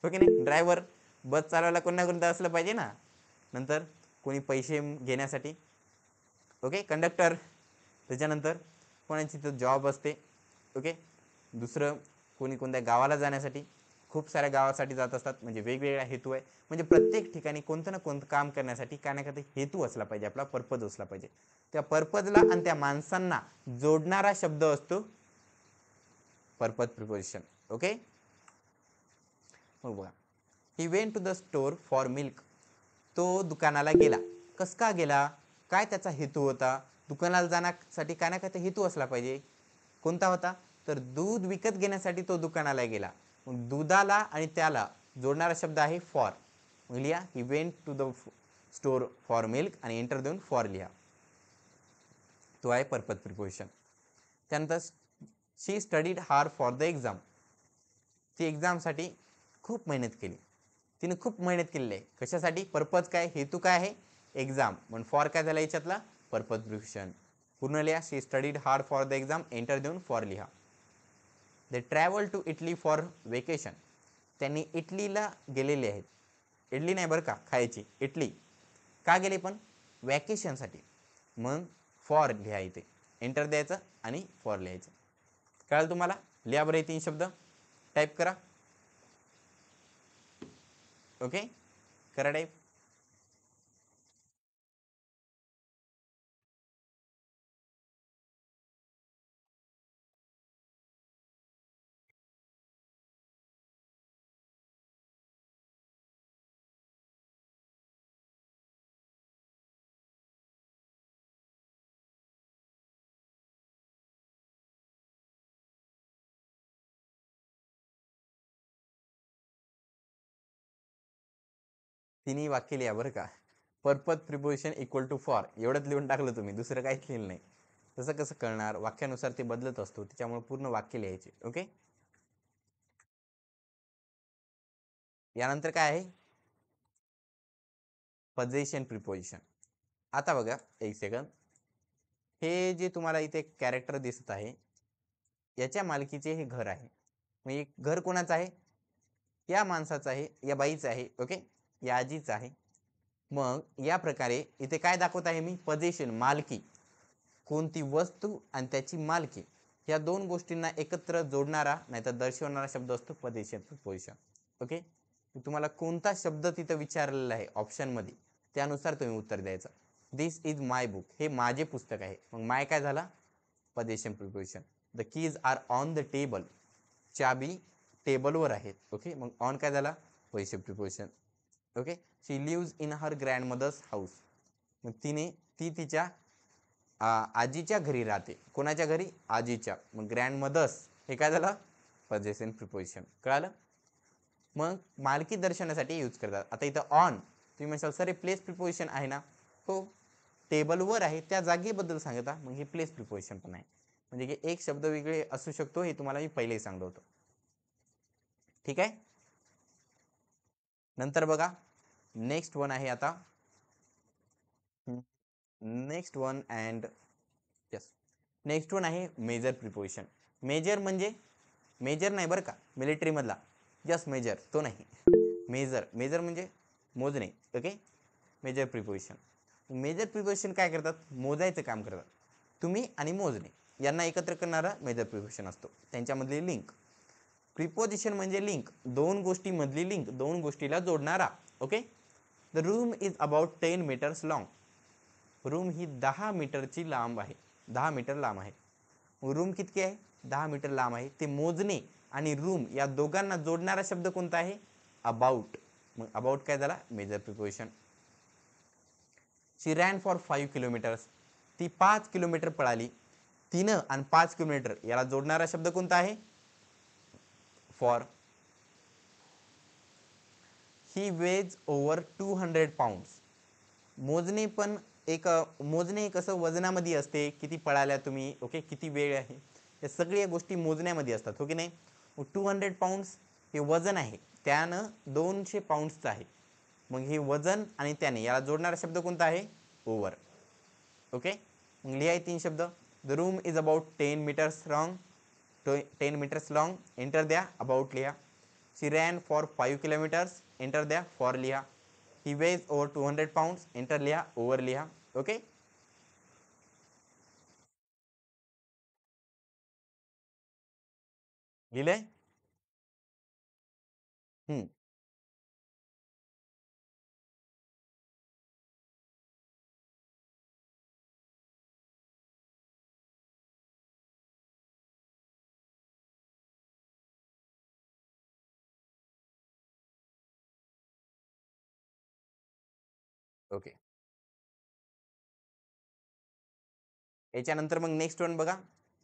ओके नाही, ड्रायव्हर बस चालवायला कोणा कोणतं असलं पाहिजे ना. नंतर कोणी पैसे घेण्यासाठी, ओके, कंडक्टर. त्याच्यानंतर कोणाची तर जॉब असते. ओके. दुसरं कोणी कोणत्या गावाला जाण्यासाठी, खूप साऱ्या गावासाठी जात असतात, म्हणजे वेगवेगळा हेतू आहे. म्हणजे प्रत्येक ठिकाणी कोणतं ना कोणतं काम करण्यासाठी काय ना काय हेतू असला पाहिजे, आपला पर्पज असला पाहिजे. त्या पर्पजला आणि त्या माणसांना जोडणारा शब्द असतो पर्पज प्रिपोजिशन. ओके. मग बघा, he went to the store for milk. तो दुकानाला गेला. कस का गेला, काय त्याचा हेतू होता, दुकानाला जाण्यासाठी काय ना काय हेतू असला पाहिजे. कोणता होता, तर दूध विकत घेण्यासाठी तो दुकानाला गेला. मग दुधाला आणि त्याला जोडणारा शब्द आहे फॉर. मग लिहा, he went to the store for milk आणि एंटर देऊन फॉर लिहा, तो आहे पर्पज प्रिपोजिशन. त्यानंतर she studied hard for the exam. ती एक्झामसाठी खूप मेहनत केली, तिने खूप मेहनत केलेली आहे. कशासाठी, पर्पज काय, हेतू काय आहे, एक्झाम. पण फॉर काय झाला याच्यातला, पर्पज प्रिपोजिशन. पूर्ण लिहा, she studied hard for the exam, enter देऊन फॉर लिहा. They travel to Italy for vacation. त्यांनी इटलीला गेलेले आहेत. इडली नाही बरं का खायची, इटली. का गेले पण, वॅकेशनसाठी. मग फॉर लिहा इथे, एंटर द्यायचं आणि फॉर लिहायचं. कळलं तुम्हाला, लिहा बरं हे 3 शब्द, टाईप करा. ओके, करा टाईप. तिन्ही वाक्य लिहा बरं का. Purpose preposition equal to for एवढंच लिहून टाकलं तुम्ही, दुसरं काहीच लिहिलं नाही. तसं कसं कळणार, वाक्यानुसार ते बदलत असतो, त्याच्यामुळे पूर्ण वाक्य लिहायचे. ओके. यानंतर काय आहे, पोझिशन प्रिपोजिशन. आता बघा एक सेकंद, हे जे तुम्हाला इथे कॅरेक्टर दिसत आहे, याच्या मालकीचे हे घर आहे. मग एक घर कोणाचं आहे, या माणसाचा आहे, या बाईचा आहे, ओके, या आजीचा आहे. मग या प्रकारे इथे काय दाखवत आहे मी, पोझिशन, मालकी. कोणती वस्तू आणि त्याची मालकी या दोन गोष्टींना एकत्र जोडणारा नाही तर दर्शवणारा शब्द असतो पोझिशन प्रिपोजिशन. ओके, तुम्हाला कोणता शब्द तिथं विचारलेला आहे ऑप्शन मध्ये, त्यानुसार तुम्ही उत्तर द्यायचं. दिस इज माय बुक, हे माझे पुस्तक आहे. मग माय काय झाला, position preposition. The keys are on the table, चाबी टेबलवर आहेत. ओके, मग ऑन काय झाला, position preposition. Okay, she lives in her grandmother's house, मग ती तिच्या आजीच्या घरी राहते. कोणाच्या घरी, आजीच्या. मग ग्रँडमदर्स हे काय झालं, पोझिशन प्रिपोजिशन. कळालं. मग मालकी दर्शवण्यासाठी यूज करतात. आता इथं ऑन तुम्ही म्हणसाल सर हे प्लेस प्रिपोजिशन आहे ना, हो, टेबलवर आहे त्या जागेबद्दल सांगता, मग हे प्लेस प्रिपोजिशन पण आहे. म्हणजे की एक शब्द वेगळे असू शकतो, हे तुम्हाला मी पहिलेही सांगलो होतो. ठीक आहे. नंतर बघा नेक्स्ट वन आहे आता, next one and yes, next one आहे मेजर प्रिपोजिशन. मेजर म्हणजे मेजर नाही बरं का, मिलिटरी मधला जस्ट मेजर तो नाही, मेजर. मेजर म्हणजे मोजणे. Okay, measure preposition. Measure preposition काय करतात, मोजायचं काम करतात. तुम्ही आणि मोजणे यांना एकत्र करणारा मेजर प्रिपोजिशन असतो, त्यांच्यामधली लिंक. प्रिपोजिशन म्हणजे लिंक, दोन गोष्टीमधली लिंक, दोन गोष्टीला जोडणारा. Okay, the room is about 10 metres long, room ही 10 मीटरची लांब आहे, 10 मीटर लांब आहे. रूम कितकी आहे, 10 मीटर लांब आहे. ते मोजणे आणि रूम या दोघांना जोडणारा शब्द कोणता आहे, अबाउट. मग अबाउट काय झाला, measure preposition. She ran for 5 kilometres, ती 5 किलोमीटर पळाली. 3 आणि 5 किलोमीटर याला जोडणारा शब्द कोणता आहे, for. He weighs over 200 pounds, मोजणे पण एक मोजणे कसं वजनामध्ये असते, किती पळाल्या तुम्ही, ओके, किती वेळ आहे, या सगळ्या गोष्टी मोजण्यामध्ये असतात, हो की नाही. 200 पाउंड्स हे वजन आहे, त्यानं 200 पाउंड्सचं आहे. मग हे वजन आणि त्याने याला जोडणारा शब्द कोणता आहे, ओव्हर. ओके, मग लिहाय 3 शब्द. The room is about 10 metres long, 10 metres long, enter द्या, अबाउट लिहा. She ran for 5 kilometres, enter द्या, फॉर लिहा. He weighs over 200 pounds, enter लिहा, ओव्हर लिहा. ओके, लिहिलंय. ओके, याच्यानंतर मग नेक्स्ट वन बघा.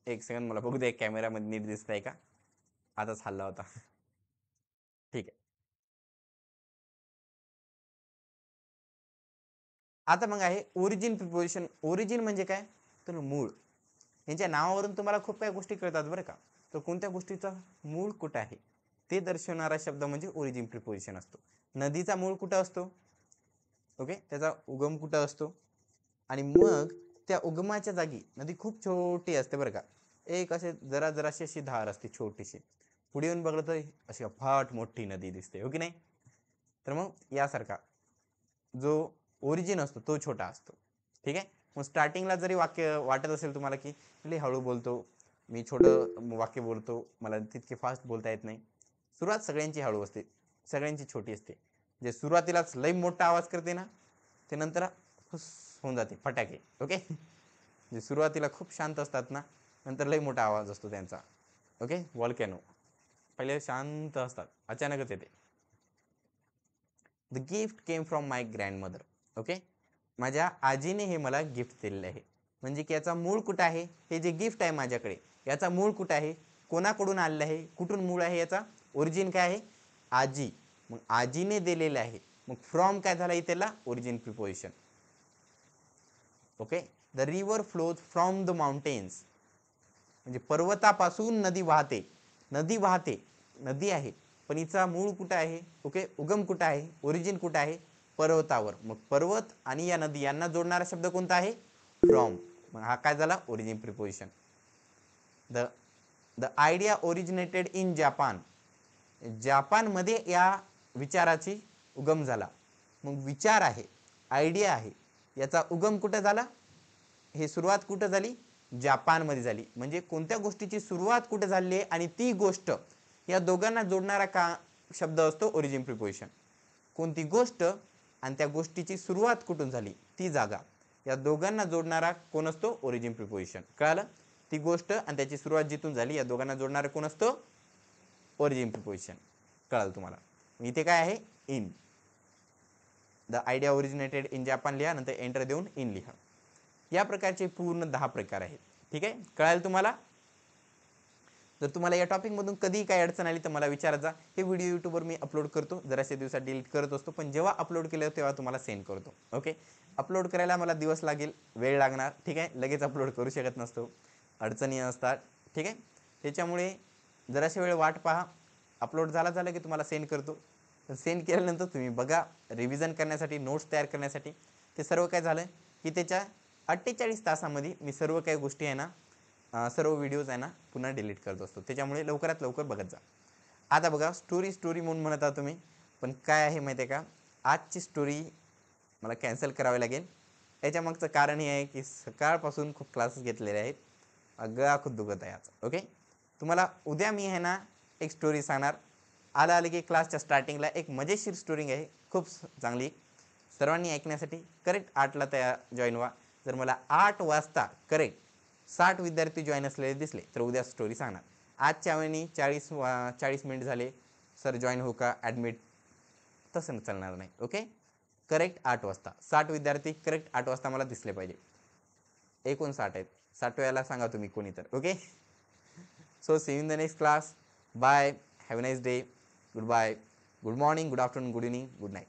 एक सेकंड मला बघू दे कॅमेरामध्ये नीट दिसतंय का, आताच हल्ला होता. ठीक आहे. आता मग आहे ओरिजिन प्रिपोजिशन. ओरिजिन म्हणजे काय, तर मूळ. यांच्या नावावरून तुम्हाला खूप काही गोष्टी कळतात बरं का. तर कोणत्या गोष्टीचा मूळ कुठं आहे ते दर्शवणारा शब्द म्हणजे ओरिजिन प्रिपोजिशन असतो. नदीचा मूळ कुठं असतो, ओके, त्याचा उगम कुठं असतो, आणि मग त्या उगमाच्या जागी नदी खूप छोटी असते बरं का. एक असे जरा जराशी अशी धार असते छोटीशी, पुढे येऊन बघलं तर अशी फाट मोठी नदी दिसते, हो की नाही. तर मग यासारखा जो ओरिजिन असतो तो छोटा असतो. ठीक आहे. मग स्टार्टिंगला जरी वाक्य वाटत असेल तुम्हाला की लई हळू बोलतो मी, छोटं वाक्य बोलतो, मला तितके फास्ट बोलता येत नाही, सुरुवात सगळ्यांची हळू असते, सगळ्यांची छोटी असते. जे सुरुवातीलाच लई मोठा आवाज करते ना, ते नंतर फुस होऊन जाते फटाके. ओके, जे सुरुवातीला खूप शांत असतात ना, नंतर लई मोठा आवाज असतो त्यांचा. ओके, वॉल्कॅनो पहिले शांत असतात, अचानकच येते. The gift came from my grandmother. Okay, माझ्या आजीने हे मला गिफ्ट दिलेलं आहे. म्हणजे की याचा मूळ कुठं आहे, हे जे गिफ्ट आहे माझ्याकडे याचा मूळ कुठं आहे, कोणाकडून आलेलं आहे, कुठून मूळ आहे, याचा ओरिजिन काय आहे, आजी. मग आजीने दिलेलं आहे. मग फ्रॉम काय झाला इथेला, origin preposition. Okay, the river flows from the mountains, म्हणजे पर्वतापासून नदी वाहते. नदी वाहते, नदी आहे, पण हिचा मूळ कुठं आहे, ओके, उगम कुठं आहे, ओरिजिन कुठं आहे, पर्वतावर. मग पर्वत आणि या नदी यांना जोडणारा शब्द कोणता आहे, फ्रॉम. मग हा काय झाला, origin preposition. The the idea originated in Japan, जपानमध्ये या विचाराची उगम झाला. मग विचार आहे, आयडिया आहे, याचा उगम कुठे झाला, हे सुरुवात कुठे झाली, जपानमध्ये झाली. म्हणजे कोणत्या गोष्टीची सुरुवात कुठे झाली आहे आणि ती गोष्ट, या दोघांना जोडणारा का शब्द असतो ओरिजिन प्रिपोजिशन. कोणती गोष्ट आणि त्या गोष्टीची सुरुवात कुठून झाली ती जागा, या दोघांना जोडणारा कोण असतो, ओरिजिन प्रिपोजिशन. कळालं, ती गोष्ट आणि त्याची सुरुवात जिथून झाली या दोघांना जोडणारा कोण असतो, ओरिजिन प्रिपोजिशन. कळालं तुम्हाला. इथे काय आहे, in. The idea originated in Japan लिहा, नंतर एंटर देऊन इन लिहा. या प्रकारचे पूर्ण 10 प्रकार आहेत. ठीक आहे, कळालं तुम्हाला. जर तुम्हाला या टॉपिक मधून कधी काही अडचण आली तर मला विचारत जा. हे व्हिडिओ यूट्यूबवर मी अपलोड करतो, जराशे दिवसात डिलीट करत असतो, पण जेव्हा अपलोड केलं तेव्हा तुम्हाला सेंड करतो. ओके, अपलोड करायला मला दिवस लागेल, वेळ लागणार. ठीक आहे, लगेच अपलोड करू शकत नसतो, अडचणी असतात. ठीक आहे, त्याच्यामुळे जराशी वेळ वाट पहा. अपलोड झाला की तुम्हाला सेंड करतो. सेंड केल्यानंतर तुम्ही बघा, रिव्हिजन करण्यासाठी, नोट्स तयार करण्यासाठी. ते सर्व काय झालं की त्याच्या 48 तासामध्ये मी सर्व काही गोष्टी आहे ना, सर्व व्हिडिओज आहे ना पुन्हा डिलीट करत असतो. त्याच्यामुळे लवकरात लवकर बघत जा. आता बघा, स्टोरी म्हणून म्हणत आहात तुम्ही, पण काय आहे माहिती आहे का, आजची स्टोरी मला कॅन्सल करावी लागेल. याच्या मागचं कारण हे आहे की सकाळपासून खूप क्लासेस घेतलेले आहेत, गळा खूप दुखत आहे आज. ओके, तुम्हाला उद्या मी आहे ना एक स्टोरी सांगणार. आलं की क्लासच्या स्टार्टिंगला एक मजेशीर स्टोरी आहे, खूप चांगली, सर्वांनी ऐकण्यासाठी. करेक्ट 8ला तयार जॉईन व्हा. जर मला 8 वाजता करेक्ट 60 विद्यार्थी जॉईन असलेले दिसले तर उद्या स्टोरी सांगणार. आजच्या वेळी 40 मिनिट झाले, सर जॉईन हो का, ॲडमिट, तसं चालणार नाही. ओके, करेक्ट 8 वाजता 60 विद्यार्थी करेक्ट 8 वाजता मला दिसले पाहिजे. एकूण 60 आहेत, 60 वेळेला सांगा तुम्ही कोणी तर. Okay, so see in the next class. Bye, have a nice day, good bye, good morning, good afternoon, good evening, good night.